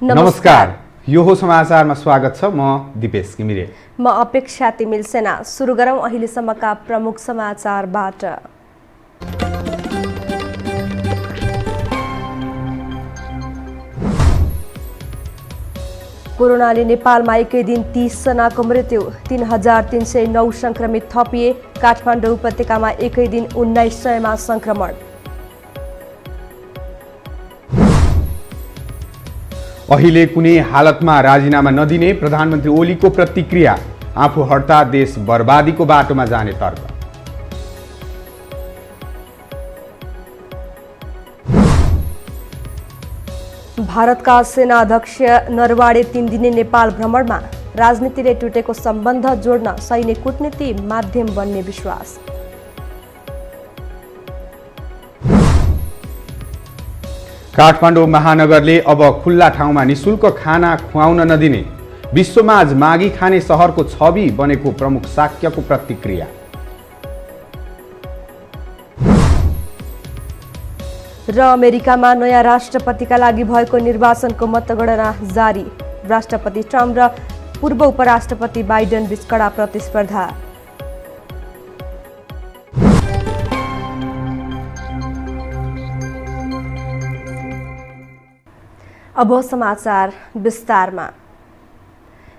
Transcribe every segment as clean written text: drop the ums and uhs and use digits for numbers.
नमस्कार। यो हो समाचारमा स्वागत छ। म दिपेश घिमिरे। म अपेक्षा तिमिल सेना। सुरु गरौँ अहिलेसम्मका प्रमुख समाचारबाट। कोरोनाले नेपालमा एकै दिन 30 जनाको मृत्यु, 3309 संक्रमित थपिए। काठमाडौँ उपत्यकामा एकै दिन 1900मा संक्रमण। अहिले कुनै हालतमा राजीनामा नदिने प्रधानमन्त्री ओलीको प्रतिक्रिया। आफू हट्दा देश बर्बादीको बाटोमा जाने तर्क। भारतका सेना अध्यक्ष नरवाणे 3 दिने नेपाल भ्रमणमा। राजनीतिले टुटेको सम्बन्ध जोड्न सैनिक कूटनीति माध्यम बन्ने विश्वास। काठमाडौँ महानगरले अब खुल्ला ठाउँमा निशुल्क खाना खुवाउन नदिने। विश्वमाझ मागी खाने सहरको छवि बनेको प्रमुख शाक्यको प्रतिक्रिया। र अमेरिकामा नयाँ राष्ट्रपतिका लागि भएको निर्वाचनको मतगणना जारी। राष्ट्रपति ट्रम्प र पूर्व उपराष्ट्रपति बाइडेन बीच कडा प्रतिस्पर्धा। अब समाचार विस्तारमा।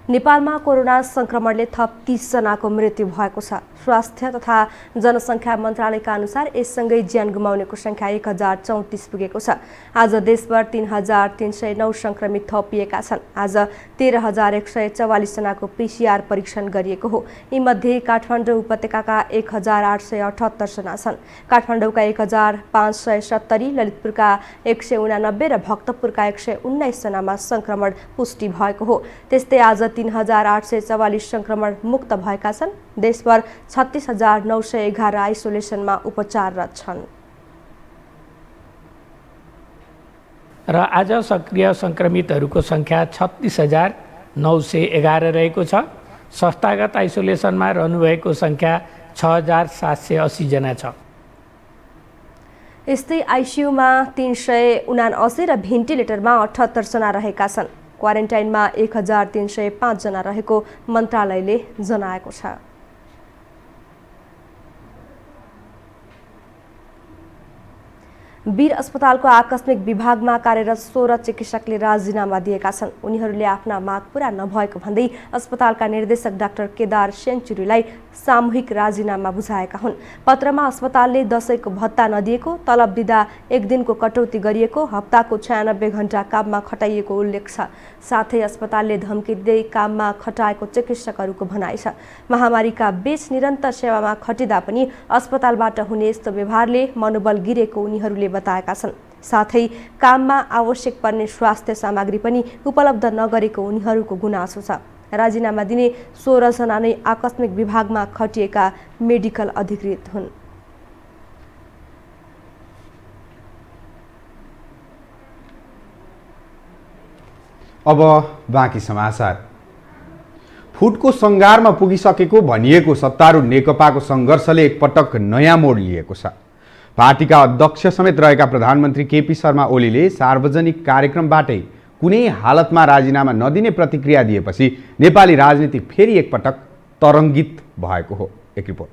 नेपालमा कोरोना संक्रमणले थप 30 जनाको मृत्यु भएको छ। स्वास्थ्य तथा जनसङ्ख्या मन्त्रालयका अनुसार यससँगै ज्यान गुमाउनेको संख्या 1034 पुगेको छ। आज देशभर 3309 संक्रमित थपिएका छन्। आज 13144 जनाको PCR परीक्षण गरिएको हो। यीमध्ये काठमाडौँ उपत्यकाका 1878 जना छन्। काठमाडौँका 1570, ललितपुरका 189 र भक्तपुरका 119 जनामा संक्रमण पुष्टि भएको हो। त्यस्तै आज 3844 संक्रमण मुक्त भएका छन्। देशभर 36911 आइसोलेसनमा उपचाररत छन्। र आज सक्रिय संक्रमितहरूको संख्या 36911 रहेको छ। संस्थागत आइसोलेसनमा रहनुभएको संख्या 6780 जना छ। यस्तै आइसियुमा 379 र भेन्टिलेटरमा 78 जना रहेका छन्। क्वारेन्टाइनमा 1305 जना रहेको मन्त्रालयले जनाएको छ। वीर अस्पतालको आकस्मिक विभागमा कार्यरत 16 चिकित्सकले राजीनामा दिएका छन्। उनीहरूले आफ्ना माग पूरा नभएको भन्दै अस्पतालका निर्देशक डाक्टर केदार सेन्चुरीलाई सामूहिक राजीनामा बुझाएका हुन्। पत्रमा अस्पतालले दशैंको भत्ता नदिएको, तलब दिँदा 1 दिनको कटौती गरिएको, हप्ताको 96 घण्टा काममा खटाइएको उल्लेख छ। साथै अस्पतालले धम्की दिँदै काममा खटाएको चिकित्सकहरूको भनाइ छ। महामारीका बीच निरन्तर सेवामा खटिँदा पनि अस्पतालबाट हुने यस्तो व्यवहारले मनोबल गिरेको उनीहरूले बताएका छन्। साथै काममा आवश्यक पर्ने स्वास्थ्य सामग्री पनि उपलब्ध नगरेको उनीहरूको गुनासो छ। राजीनामा दिने 16 जना नै आकस्मिक विभागमा खटिएका मेडिकल अधिकृत हुन्। अब बाँकी समाचार। फुटको सङ्घारमा पुगिसकेको भनिएको सत्तारूढ नेकपाको सङ्घर्षले एकपटक नयाँ मोड लिएको छ। पार्टीका अध्यक्ष समेत रहेका प्रधानमन्त्री केपी शर्मा ओलीले सार्वजनिक कार्यक्रमबाटै कुनै हालतमा राजीनामा नदिने प्रतिक्रिया दिएपछि नेपाली राजनीति फेरि एकपटक तरङ्गित भएको हो। एक रिपोर्ट।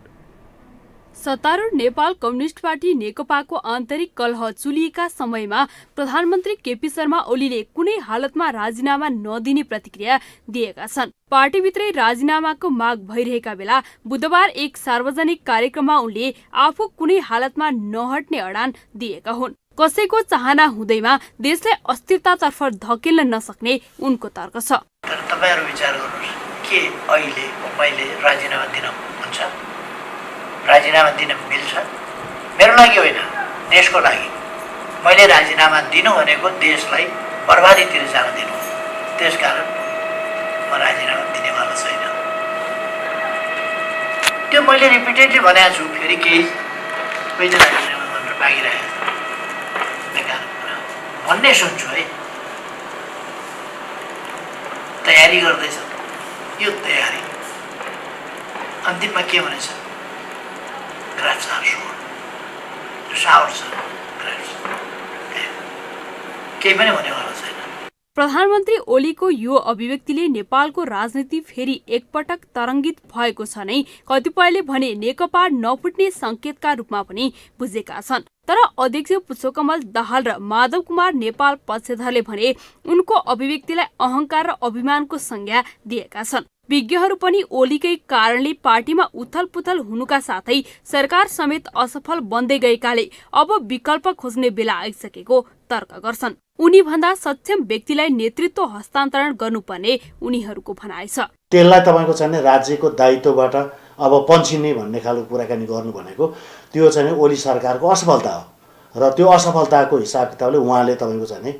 सत्तारूढ नेपाल कम्युनिस्ट पार्टी नेकपाको आन्तरिक कलह चुलिएका समयमा प्रधानमन्त्री केपी शर्मा ओलीले कुनै हालतमा राजीनामा नदिने प्रतिक्रिया दिएका छन्। पार्टीभित्रै राजीनामाको माग भइरहेका बेला बुधबार एक सार्वजनिक कार्यक्रममा उनले आफू कुनै हालतमा नहट्ने अडान दिएका हुन्। कसैको चाहना हुँदैमा देशलाई अस्थिरतातर्फ धकेल्न नसक्ने उनको तर्क छ। तपाईहरु विचार गर्नुस् के अहिले मैले राजीनामा दिन हुन्छ? राजीनामा दिन मिल्छ? मेरो लागि होइन, देशको लागि। मैले राजीनामा दिनु भनेको देशलाई बर्बादीतिर जान दिनु। त्यसकारण म राजीनामा दिनेवाला छैन। त्यो मैले रिपिटेडली भनेको छु। फेरि केही कहिले राजीनामा भनेर मागिरहेको भन्ने सुन्छु है। तयारी गर्दैछ। यो तयारी अन्तिममा के भनेछ? ग्राफ्स आर शोर, शावर्स, ग्राफ्स। केही पनि भन्नेवाला छैन। प्रधानमन्त्री ओलीको यो अभिव्यक्तिले नेपालको राजनीति फेरि एकपटक तरङ्गित भएको छ नै कतिपयले भने नेकपा नफुट्ने संकेतका रूपमा पनि बुझेका छन्। तर अध्यक्ष पुष्पकमल दाहाल र माधव कुमार नेपाल पक्षधरले भने उनको अभिव्यक्तिलाई अहंकार र अभिमानको संज्ञा दिएका छन्। विज्ञहरू पनि ओलीकै कारणले पार्टीमा उथलपुथल हुनुका साथै सरकार समेत असफल बन्दै गएकाले अब विकल्प खोज्ने बेला आइसकेको तर्क गर्छन्। उनी भन्दा सक्षम व्यक्तिलाई नेतृत्व हस्तान्तरण गर्नुपर्ने उनीहरूको भनाइ छ। त्यसलाई तपाईँको चाहिँ राज्यको दायित्वबाट अब पन्छिने भन्ने खालको कुराकानी गर्नु भनेको त्यो चाहिँ ओली सरकारको असफलता हो र त्यो असफलताको हिसाब किताबले उहाँले तपाईँको चाहिँ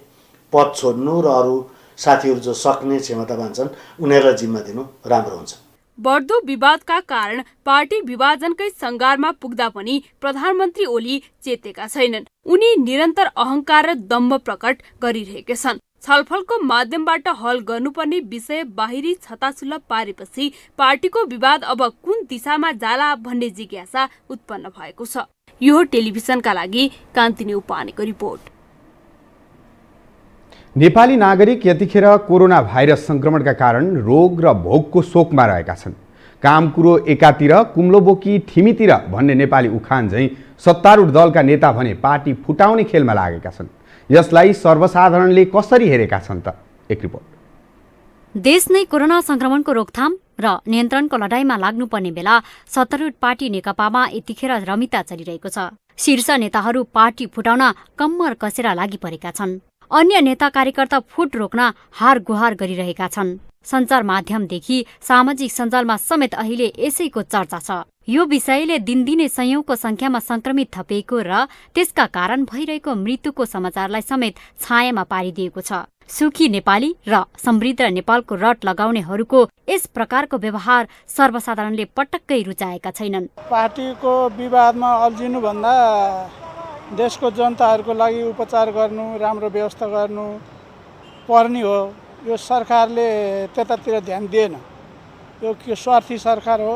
पद छोड्नु र अरू साथीहरू जो सक्ने क्षमता मान्छन् उनीहरूलाई जिम्मा दिनु राम्रो हुन्छ। बढ्दो विवादका कारण पार्टी विभाजनकै सङ्घारमा पुग्दा पनि प्रधानमन्त्री ओली चेतेका छैनन्। उनी निरन्तर अहंकार र दम्भ प्रकट गरिरहेका छन्। छलफलको माध्यमबाट हल गर्नुपर्ने विषय बाहिरी छताछुल्ल पारेपछि पार्टीको विवाद अब कुन दिशामा जाला भन्ने जिज्ञासा उत्पन्न भएको छ। यो टेलिभिजनका लागि कान्तिनी उपानेको रिपोर्ट। नेपाली नागरिक यतिखेर कोरोना भाइरस संक्रमणका कारण रोग र भोगको शोकमा रहेका छन्। काम कुरो एकातिर कुम्लो बोकी ठिमीतिर भन्ने नेपाली उखान झैं सत्तारूढ दलका नेता भने पार्टी फुटाउने खेलमा लागेका छन्। यसलाई सर्वसाधारणले कसरी हेरेका छन् त? एक रिपोर्ट। देश नै कोरोना संक्रमणको रोकथाम र नियन्त्रणको लडाईँमा लाग्नुपर्ने बेला सत्तारूढ पार्टी नेकपामा यतिखेर रमिता चलिरहेको छ। शीर्ष नेताहरू पार्टी फुटाउन कम्मर कसेर लागिपरेका छन्। अन्य नेता कार्यकर्ता फुट रोक्न हार गुहार गरिरहेका छन्। सञ्चार माध्यमदेखि सामाजिक सञ्जालमा समेत अहिले यसैको चर्चा छ। यो विषयले दिनदिनै सयौंको संख्यामा संक्रमित थपिएको र त्यसका कारण भइरहेको मृत्युको समाचारलाई समेत छायामा पारिदिएको छ। सुखी नेपाली र समृद्ध नेपालको रट लगाउनेहरूको यस प्रकारको व्यवहार सर्वसाधारणले पटक्कै रुचाएका छैनन्। पार्टीको विवादमा अल्झिनुभन्दा देशको जनताहरूको लागि उपचार गर्नु, राम्रो व्यवस्था गर्नु पर्ने हो। यो सरकारले त्यतातिर ध्यान दिएन। यो के स्वार्थी सरकार हो।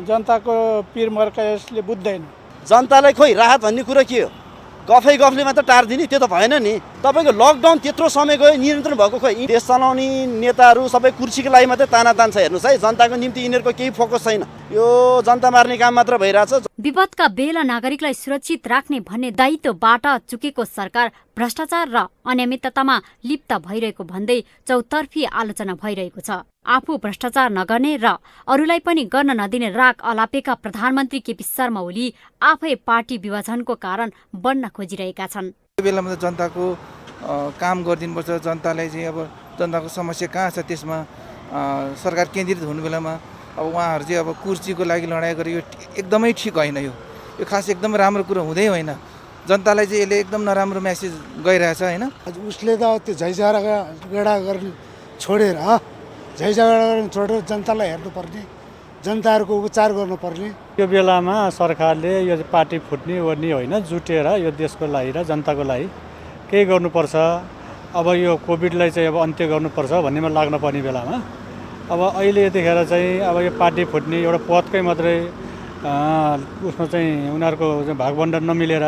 जनताको पिर मर्का यसले बुझ्दैन। जनतालाई खोइ राहत भन्ने कुरा के हो? गफले मात्र टार्दिने त्यो त भएन नि। तपाईँको लकडाउन त्यत्रो समय गयो, नियन्त्रण भएको खोइ। देश चलाउने नेताहरू सबै कुर्सीको लागि मात्रै तानातान छ। हेर्नुहोस् है, जनताको निम्ति यिनीहरूको केही फोकस छैन। यो जनता मार्ने काम मात्र भइरहेछ। विपदका बेला नागरिकलाई सुरक्षित राख्ने भन्ने दायित्वबाट चुकेको सरकार भ्रष्टाचार र अनियमिततामा लिप्त भइरहेको भन्दै चौतर्फी आलोचना भइरहेको छ। आफू भ्रष्टाचार नगर्ने र अरूलाई पनि गर्न नदिने राग अलापेका प्रधानमन्त्री केपी शर्मा ओली आफै पार्टी विभाजनको कारण बन्न खोजिरहेका छन्। यो बेलामा त जनताको काम गरिदिनुपर्छ। जनतालाई चाहिँ अब जनताको समस्या कहाँ छ त्यसमा सरकार केन्द्रित हुने बेलामा अब उहाँहरू चाहिँ अब कुर्सीको लागि लडाइँ गरे यो एकदमै ठिक होइन। यो खास एकदम राम्रो कुरो हुँदै होइन। जनतालाई चाहिँ यसले एकदम नराम्रो मेसेज गइरहेछ होइन। उसले त त्यो झैझगडा गर्ने छोडेर छोडेर जनतालाई हेर्नुपर्ने, जनताहरूको उपचार गर्नुपर्ने। यो बेलामा सरकारले यो पार्टी फुट्ने ओर्ने होइन, जुटेर यो देशको लागि र जनताको लागि केही गर्नुपर्छ। अब यो कोभिडलाई चाहिँ अब अन्त्य गर्नुपर्छ भन्नेमा लाग्नुपर्ने बेलामा अब अहिले यतिखेर चाहिँ अब यो पार्टी फुट्ने एउटा पदकै मात्रै उसमा चाहिँ उनीहरूको भागबण्डन नमिलेर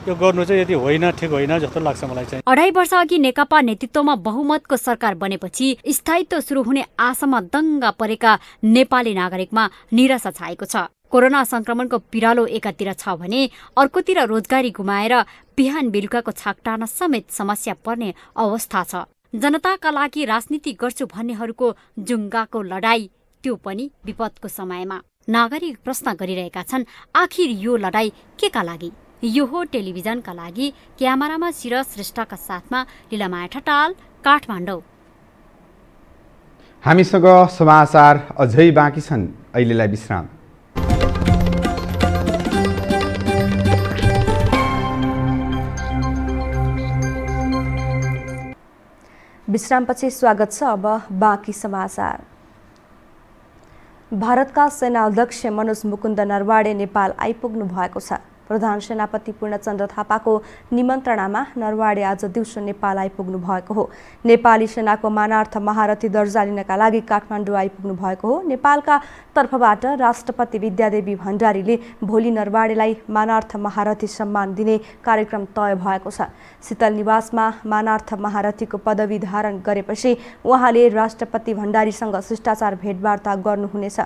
यो गर्नु चाहिँ यति होइन, ठिक होइन जस्तो लाग्छ मलाई चाहिँ। 2.5 वर्ष अघि नेकपा नेतृत्वमा बहुमतको सरकार बनेपछि स्थायित्व सुरु हुने आशामा दङ्ग परेका नेपाली नागरिकमा निराशा छाएको छ। कोरोना संक्रमणको पिरालो एकातिर छ भने अर्कोतिर रोजगारी गुमाएर बिहान बेलुकाको छाक टार्न समेत समस्या पर्ने अवस्था छ। जनताका लागि राजनीति गर्छु भन्नेहरूको जुङ्गाको लडाई, त्यो पनि विपदको समयमा। नागरिक प्रश्न गरिरहेका छन्, आखिर यो लडाई केका लागि? यो हो टेलिभिजनका लागि क्यामेरामा सिरज श्रेष्ठका साथमा लीलामाया ठटाल, काठमाडौँ। हामीसँग समाचार अझै बाँकी छन्, अहिलेलाई विश्राम। विश्रामपछि स्वागत छ। अब बाँकी समाचार। भारतका सेना अध्यक्ष मनोज मुकुन्द नरवाडे नेपाल आइपुग्नु भएको छ। प्रधान सेनापति पूर्णचन्द्र थापाको निमन्त्रणामा नरवाडे आज दिउँसो नेपाल आइपुग्नु भएको हो। नेपाली सेनाको मानार्थ महारथी दर्जा लिनका लागि काठमाडौँ आइपुग्नु भएको हो। नेपालका तर्फबाट राष्ट्रपति विद्यादेवी भण्डारीले भोलि नरवाडेलाई मानार्थ महारथी सम्मान दिने कार्यक्रम तय भएको छ। शीतल निवासमा मानार्थ महारथीको पदवी धारण गरेपछि उहाँले राष्ट्रपति भण्डारीसँग शिष्टाचार भेटवार्ता गर्नुहुनेछ।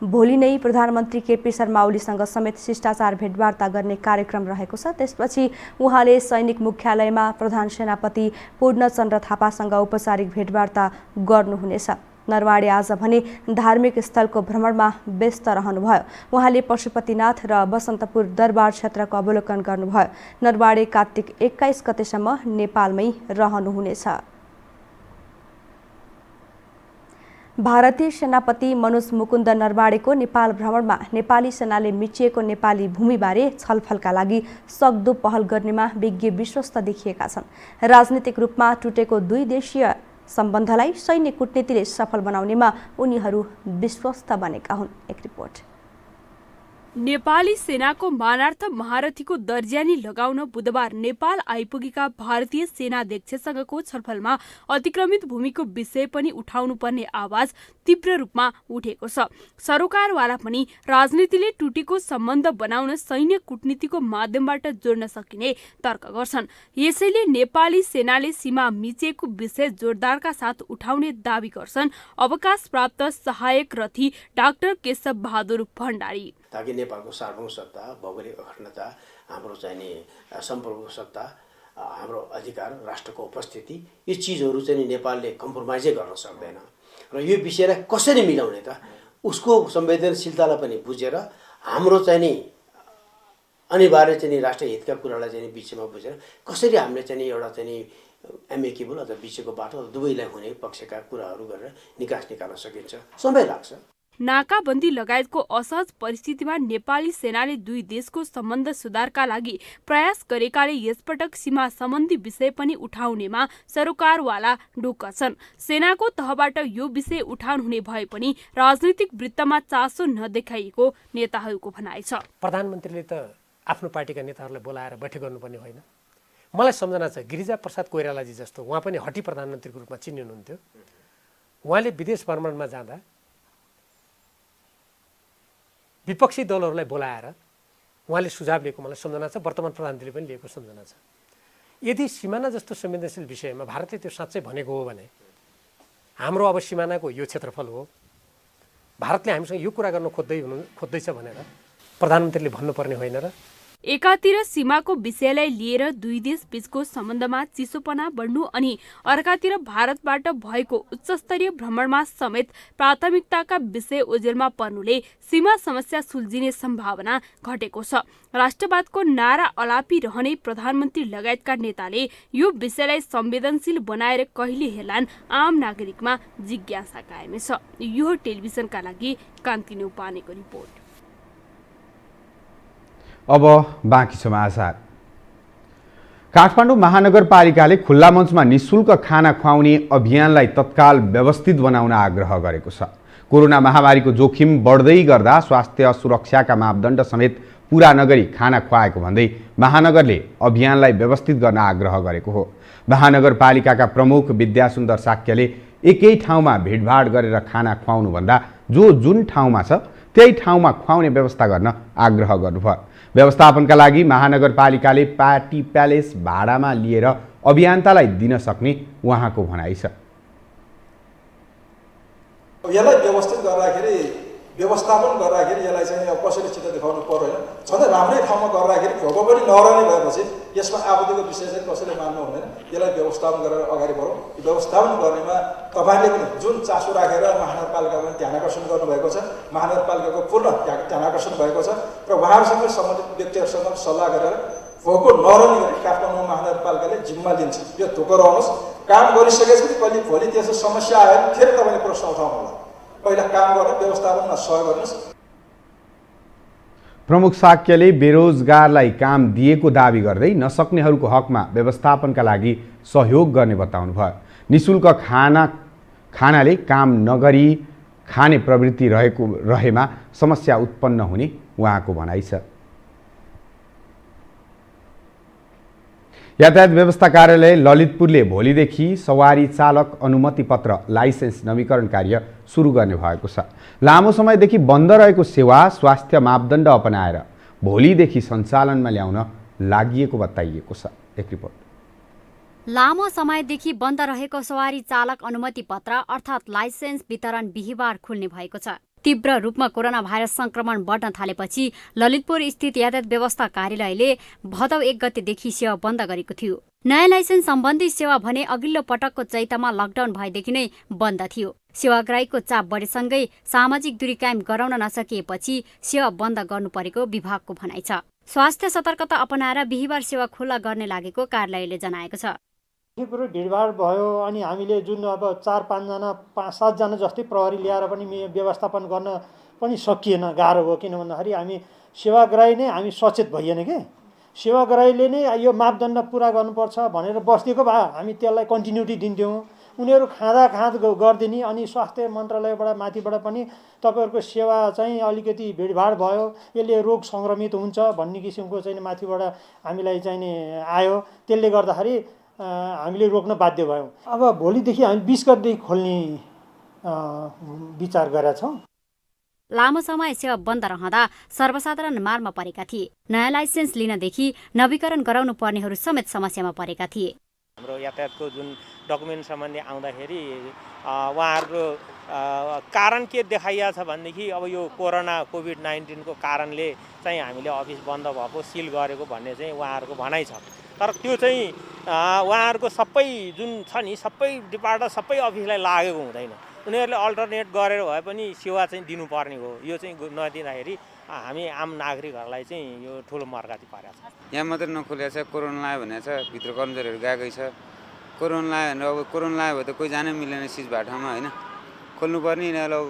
भोलि नै प्रधानमन्त्री केपी शर्मा ओलीसँग समेत शिष्टाचार भेटवार्ता गर्ने कार्यक्रम रहेको छ। त्यसपछि उहाँले सैनिक मुख्यालयमा प्रधान सेनापति पूर्णचन्द्र थापासँग औपचारिक भेटवार्ता गर्नुहुनेछ। नरवाडे आज भने धार्मिक स्थलको भ्रमणमा व्यस्त रहनुभयो। उहाँले पशुपतिनाथ र बसन्तपुर दरबार क्षेत्रको अवलोकन गर्नुभयो। नरवाडे कार्तिक 21 गतेसम्म नेपालमै रहनुहुनेछ। भारतीय सेनापति मनोज मुकुन्द नरवाडेको नेपाल भ्रमणमा नेपाली सेनाले मिचिएको नेपाली भूमिबारे छलफलका लागि सक्दो पहल गर्नेमा विज्ञ विश्वस्त देखिएका छन्। राजनीतिक रूपमा टुटेको दुई देशीय सम्बन्धलाई सैन्य कूटनीतिले सफल बनाउनेमा उनीहरू विश्वस्त बनेका हुन्। एक रिपोर्ट। नेपाली सेनाको मानार्थ महारथीको दर्जानी लगाउन बुधबार नेपाल आइपुगेका भारतीय सेनाध्यक्षसँगको छलफलमा अतिक्रमित भूमिको विषय पनि उठाउनुपर्ने आवाज तीव्र रूपमा उठेको छ। सरोकारवाला पनि राजनीतिले टुटेको सम्बन्ध बनाउन सैन्य कूटनीतिको माध्यमबाट जोड्न सकिने तर्क गर्छन्। यसैले नेपाली सेनाले सीमा मिचेको विषय जोरदारका साथ उठाउने दावी गर्छन् अवकाश प्राप्त सहायक रथी डाक्टर केशव बहादुर भण्डारी। ताकि नेपालको सार्वभौम सत्ता, भौगोलिक अखण्डता, हाम्रो चाहिँ नि सम्प्रभुत्व सत्ता, हाम्रो अधिकार, राष्ट्रको उपस्थिति, यी चिजहरू चाहिँ नेपालले कम्प्रोमाइजै गर्न सक्दैन र यो विषयलाई कसरी मिलाउने त उसको संवेदनशीलतालाई पनि बुझेर हाम्रो चाहिँ नि अनिवार्य चाहिँ राष्ट्रिय हितका कुरालाई चाहिँ बिचमा बुझेर कसरी हामीले चाहिँ एउटा चाहिँ नि एमेकेबल अथवा बिचको बाटो दुवैलाई हुने पक्षका कुराहरू गरेर निकास निकाल्न सकिन्छ। समय लाग्छ। नाकाबन्दी लगायतको असहज परिस्थितिमा नेपाली सेनाले दुई देशको सम्बन्ध सुधारका लागि प्रयास गरेकाले यसपटक सीमा सम्बन्धी विषय पनि उठाउनेमा सरोकारवाला ढुक्क छन्। सेनाको तहबाट यो विषय उठान हुने भए पनि राजनीतिक वृत्तमा चासो नदेखाइएको नेताहरूको भनाइ छ। प्रधानमन्त्रीले त आफ्नो पार्टीका नेताहरूलाई बोलाएर बैठक गर्नुपर्ने होइन। मलाई सम्झना छ गिरिजा प्रसाद कोइरालाजी जस्तो उहाँ पनि हटी प्रधानमन्त्रीको रूपमा चिनिनुहुन्थ्यो। उहाँले विदेश भ्रमणमा जाँदा विपक्षी दलहरूलाई बोलाएर उहाँले सुझाव लिएको मलाई सम्झना छ। वर्तमान प्रधानमन्त्रीले पनि लिएको सम्झना छ। यदि सिमाना जस्तो संवेदनशील विषयमा भारतले त्यो साँच्चै भनेको हो भने हाम्रो अब सिमानाको यो क्षेत्रफल हो, भारतले हामीसँग यो कुरा गर्न खोज्दैछ भनेर प्रधानमन्त्रीले भन्नुपर्ने होइन र? एकातिर सीमाको विषयलाई लिएर दुई देश बीचको सम्बन्धमा चिसोपना बढ्नु अनि अर्कातिर भारतबाट भएको उच्चस्तरीय भ्रमणमा समेत प्राथमिकताका विषय ओझेलमा पर्नुले सीमा समस्या सुल्झिने सम्भावना घटेको छ। राष्ट्रवादको नारा अलापी रहने प्रधानमन्त्री लगायतका नेताले यो विषयलाई संवेदनशील बनाएर कहिले हेर्लान् आम नागरिकमा जिज्ञासा कायमै छ। यो टेलिभिजनका लागि कान्ति न्यौपानेको रिपोर्ट। अब बाँकी समाचार। काठमाडौँ महानगरपालिकाले खुल्ला मञ्चमा निःशुल्क खाना खुवाउने अभियानलाई तत्काल व्यवस्थित बनाउन आग्रह गरेको छ। कोरोना महामारीको जोखिम बढ्दै गर्दा स्वास्थ्य सुरक्षाका मापदण्ड समेत पूरा नगरी खाना खुवाएको भन्दै महानगरले अभियानलाई व्यवस्थित गर्न आग्रह गरेको हो। महानगरपालिकाका प्रमुख विद्यासुन्दर साक्यले एकै ठाउँमा भिडभाड गरेर खाना खुवाउनुभन्दा जुन ठाउँमा छ त्यही ठाउँमा खुवाउने व्यवस्था गर्न आग्रह गर्नुभयो। व्यवस्थापनका लागि महानगरपालिकाले पार्टी प्यालेस भाडामा लिएर अभियन्तालाई दिन सक्ने उहाँको भनाइ छ। यसलाई व्यवस्थित गर्दाखेरि व्यवस्थापन गर्दाखेरि यसलाई चाहिँ अब कसरी चित्त देखाउनु पर्दैन, झन् राम्रै ठाउँमा गर्दाखेरि भोको पनि नरहने भएपछि यसमा आपत्तिको विषय चाहिँ कसैले मान्नु हुँदैन। यसलाई व्यवस्थापन गरेर अगाडि बढौँ। व्यवस्थापन गर्नेमा तपाईँले पनि जुन चासो राखेर महानगरपालिकामा पनि ध्यान आकर्षण गर्नुभएको छ, महानगरपालिकाको पूर्ण ध्यान आकर्षण भएको छ र उहाँहरूसँग सम्बन्धित व्यक्तिहरूसँग सल्लाह गरेर भोको नरहने गरी काठमाडौँ महानगरपालिकाले जिम्मा लिन्छ। यो धोको रहनुहोस्। काम गरिसकेपछि कहिले भोलि त्यस्तो समस्या आयो भने फेरि तपाईँले प्रश्न उठाउनु होला। पहिला काम गरेर व्यवस्थापनमा सहयोग गर्नुहोस्। प्रमुख साक्यले बेरोजगारलाई काम दिएको दावी गर्दै नसक्नेहरूको हकमा व्यवस्थापनका लागि सहयोग गर्ने बताउनुभयो। निःशुल्क खानाले काम नगरी खाने प्रवृत्ति रहेमा समस्या उत्पन्न हुने उहाँको भनाइ छ। यातायात व्यवस्था कार्यालय ललितपुरले भोलिदेखि सवारी चालक अनुमति पत्र लाइसेन्स नवीकरण कार्य सुरु गर्ने भएको छ। लामो समयदेखि बन्द रहेको सेवा स्वास्थ्य मापदण्ड अपनाएर भोलिदेखि सञ्चालनमा ल्याउन लागिएको बताइएको छ। एक रिपोर्ट। लामो समयदेखि बन्द रहेको सवारी चालक अनुमति पत्र अर्थात् लाइसेन्स वितरण बिहिबार खुल्ने भएको छ। तीव्र रूपमा कोरोना भाइरस संक्रमण बढ्न थालेपछि ललितपुर स्थित यातायात व्यवस्था कार्यालयले भदौ 1 गतेदेखि सेवा बन्द गरेको थियो। नयाँ लाइसेन्स सम्बन्धी सेवा भने अघिल्लो पटकको चैतमा लकडाउन भएदेखि नै बन्द थियो। सेवाग्राहीको चाप बढेसँगै सामाजिक दूरी कायम गराउन नसकिएपछि सेवा बन्द गर्नु परेको विभागको भनाइ छ। स्वास्थ्य सतर्कता अपनाएर बिहिबार सेवा खुल्ला गर्ने लागेको कार्यालयले जनाएको छ। पुरो भिडभाड भयो अनि हामीले जुन अब 4-5 जना 5-7 जना जस्तै प्रहरी ल्याएर पनि व्यवस्थापन गर्न पनि सकिएन, गाह्रो भयो। किन भन्दाखेरि हामी सेवाग्राही नै हामी सचेत भइएन के सेवाग्राहीले नै यो मापदण्ड पुरा गर्नुपर्छ भनेर बस्दिएको भए हामी त्यसलाई कन्टिन्युटी दिन्थ्यौँ। उनीहरू खाँद गरिदिने अनि स्वास्थ्य मन्त्रालयबाट माथिबाट पनि तपाईँहरूको सेवा चाहिँ अलिकति भिडभाड भयो, यसले रोग सङ्क्रमित हुन्छ भन्ने किसिमको चाहिँ माथिबाट हामीलाई चाहिँ आयो। त्यसले गर्दाखेरि हामीले रोक्न बाध्य भयौँ। अब भोलिदेखि हामी 20 गतेदेखि खोल्ने विचार गरेका छौँ। लामो समय सेवा बन्द रहँदा सर्वसाधारण मारमा परेका थिए। नयाँ लाइसेन्स लिनदेखि नवीकरण गराउनु पर्नेहरू समेत समस्यामा परेका थिए। हाम्रो यातायातको जुन डकुमेन्ट सम्बन्धी आउँदाखेरि उहाँहरूको कारण के देखाइएको छ भनेदेखि अब यो कोभिड-19 को कारणले चाहिँ हामीले अफिस बन्द भएको सिल गरेको भन्ने चाहिँ उहाँहरूको भनाइ छ। तर त्यो चाहिँ उहाँहरूको सबै जुन छ नि सबै डिपार्टमेन्ट सबै अफिसलाई लागेको हुँदैन। उनीहरूले अल्टरनेट गरेर भए पनि सेवा चाहिँ दिनुपर्ने हो। यो चाहिँ नदिँदाखेरि हामी आम नागरिकहरूलाई चाहिँ यो ठुलो मर्काती पारेको छ। यहाँ मात्रै नखोलिएको छ, कोरोना लाग्यो भनेको छ, भित्र कर्मचारीहरू गएकै छ। कोरोना लाग्यो भने अब कोरोना लाग्यो भने त कोही जानै मिलेन सिज भाटामा होइन, खोल्नुपर्ने यिनीहरूले अब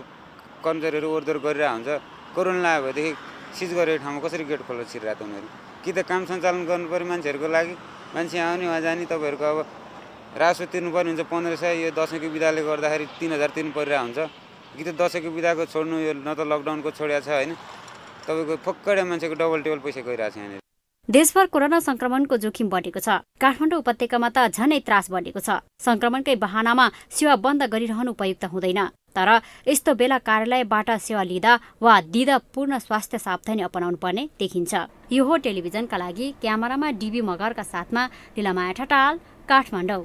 कर्मचारीहरू ओरदोर गरिरहेको हुन्छ। कोरोना लाग्यो भनेदेखि सिज गरेको ठाउँमा कसरी गेट खोलेर छिरिरहेको उनीहरू। कि त काम सञ्चालन गर्नु पऱ्यो मान्छेहरूको लागि, मान्छे आउने वहाँ जाने। तपाईँहरूको अब रासो तिर्नुपर्ने हुन्छ 1500, यो दसैँको बिदाले गर्दाखेरि 3000 तिर्नु परिरहेको हुन्छ। कि त दसैँको बिदाको छोड्नु, यो न त लकडाउनको छोडिएको छ होइन, तपाईँको फक्कडे मान्छेको डबल टेबल पैसा गइरहेको छ यहाँनिर। देशभर कोरोना संक्रमणको जोखिम बढेको छ। काठमाडौँ उपत्यकामा त झनै त्रास बढेको छ। संक्रमणकै बहानामा सेवा बन्द गरिरहनु उपयुक्त हुँदैन। तर यस्तो बेला कार्यालयबाट सेवा लिँदा वा दिँदा पूर्ण स्वास्थ्य सावधानी अपनाउनु पर्ने देखिन्छ। यो हो टेलिभिजनका लागि क्यामेरामा डीबी मगरका साथमा लीलामाया ठटाल, काठमाडौँ।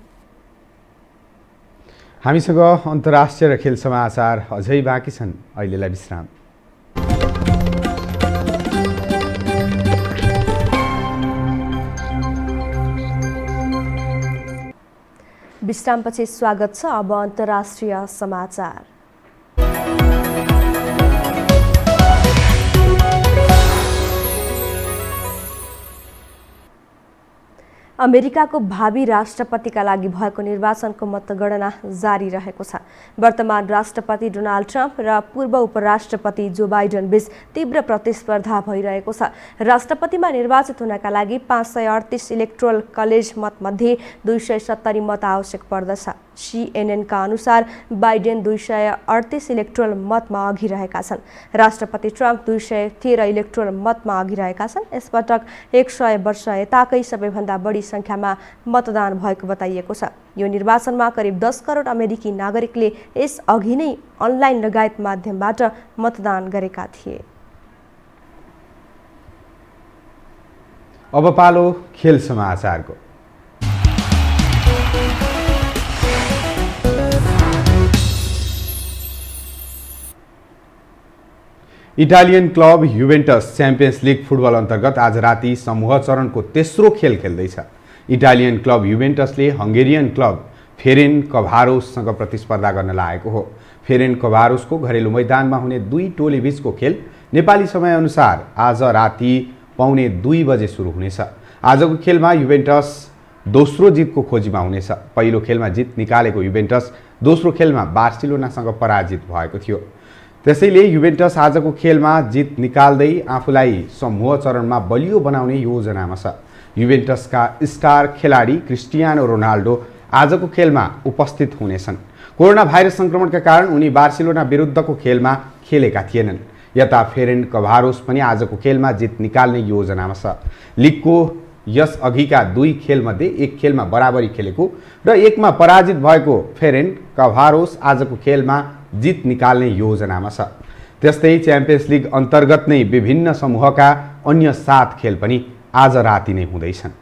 हामीसँग अन्तर्राष्ट्रिय र खेल समाचार अझै बाँकी छन्। अहिलेलाई विश्राम। विश्रामपछि स्वागत छ। अब अन्तर्राष्ट्रिय समाचार। अमेरिकाको भावी राष्ट्रपतिका लागि भएको निर्वाचनको मतगणना जारी रहेको छ। वर्तमान राष्ट्रपति डोनाल्ड ट्रम्प र पूर्व उपराष्ट्रपति जो बाइडेन बीच तीव्र प्रतिस्पर्धा भइरहेको छ। राष्ट्रपतिमा निर्वाचित हुनका लागि 538 इलेक्टोरल कलेज मतमध्ये 270 मत आवश्यक पर्दछ। CNN का अनुसार बाइडेन 238 इलेक्टोरल मतमा अघि रहेका छन्। राष्ट्रपति ट्रम्प 213 इलेक्टोरल मतमा अघि रहेका छन्। यसपटक 100 वर्ष यताकै सबैभन्दा बढी संख्यामा मतदान भएको बताइएको छ। यो निर्वाचनमा करिब 10 करोड अमेरिकी नागरिकले यस अघि नै अनलाइन लगायत माध्यमबाट मतदान गरेका थिए। अब पालो खेल समाचारको। Italian club Juventus champions league football अन्तर्गत आज राति समूह चरणको तेस्रो खेल खेल्दैछ। इटालियन क्लब युभेन्टसले हङ्गेरियन क्लब फेरेन कभारोससँग प्रतिस्पर्धा गर्न लागेको हो। फेरेन कभारोसको घरेलु मैदानमा हुने दुई टोली बीचको खेल नेपाली समयअनुसार आज राति 1:15 बजे सुरु हुनेछ। आजको खेलमा युभेन्टस दोस्रो जितको खोजीमा हुनेछ। पहिलो खेलमा जित निकालेको युभेन्टस दोस्रो खेलमा बार्सिलोनासँग पराजित भएको थियो। त्यसैले युभेन्टस आजको खेलमा जित निकाल्दै आफूलाई समूह चरणमा बलियो बनाउने योजनामा छ। युभेन्टसका स्टार खेलाडी क्रिस्टियानो रोनाल्डो आजको खेलमा उपस्थित हुनेछन्। कोरोना भाइरस संक्रमणका कारण उनी बार्सिलोना विरुद्धको खेलमा खेलेका थिएनन्। यता फेरेन कभारोस पनि आजको खेलमा जित निकाल्ने योजनामा छ। लिगको यस अघिका 2 खेलमध्ये 1 खेलमा बराबरी खेलेको र 1 मा पराजित भएको फेरेन्ट कभारोस आजको खेलमा जित निकाल्ने योजनामा छ। त्यस्तै च्याम्पियन्स लिग अन्तर्गत नै विभिन्न समूहका अन्य 7 खेल पनि आज राति नै हुँदैछन्।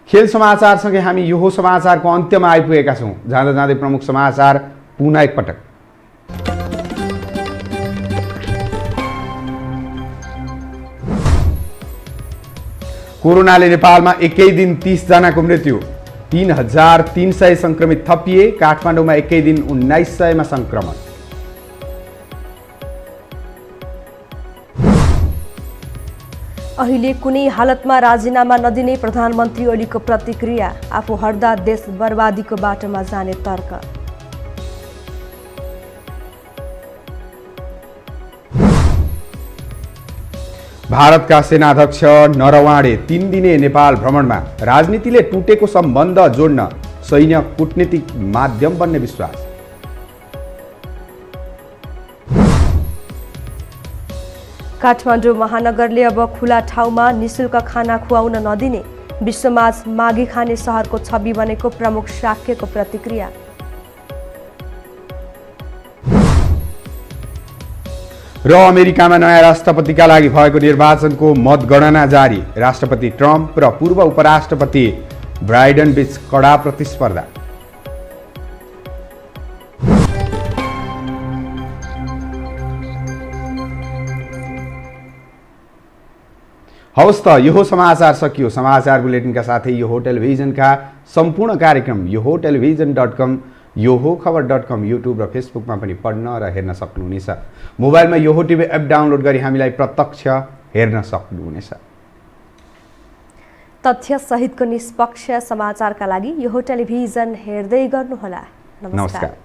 खेल समाचारसँगै हामी यो समाचारको अन्त्यमा आइपुगेका छौँ। जाँदा जाँदै प्रमुख समाचार पुनः एकपटक। कोरोनाले नेपालमा एकै दिन 30 जनाको मृत्यु, 3300 संक्रमित थपिए। काठमाडौँमा एकै दिन 1900 मा संक्रमण। अहिले कुनै हालतमा राजीनामा नदिने प्रधानमन्त्री ओलीको प्रतिक्रिया। आफू हट्दा देश बर्बादीको बाटोमा जाने तर्क। भारतका सेनाध्यक्ष नरवाणे 3 दिने नेपाल भ्रमणमा। राजनीतिले टुटेको सम्बन्ध जोड्न सैन्य कूटनीतिक माध्यम बन्ने विश्वास। काठमाडौँ महानगरले अब खुला ठाउँमा निशुल्क खाना खुवाउन नदिने। विश्वमाझ मागी खाने सहरको छवि बनेको प्रमुख शाक्यको प्रतिक्रिया। र अमेरिकामा नयाँ राष्ट्रपतिका लागि भएको निर्वाचनको मतगणना जारी। राष्ट्रपति ट्रम्प र पूर्व उपराष्ट्रपति बाइडेन बीच कडा प्रतिस्पर्धा। हवस् त यो समाचार सकियो। समाचार बुलेटिनका साथै यो टेलिभिजनका सम्पूर्ण कार्यक्रम यो टेलिभिजन.com, yohokhबर.com, युट्युब र फेसबुकमा पनि पढ्न र हेर्न सक्नुहुनेछ। मोबाइलमा यो टिभी एप डाउनलोड गरी हामीलाई प्रत्यक्ष हेर्न सक्नुहुनेछ। तथ्य सहितको निष्पक्ष समाचारका लागि यो टेलिभिजन हेर्दै गर्नुहोला। नमस्कार।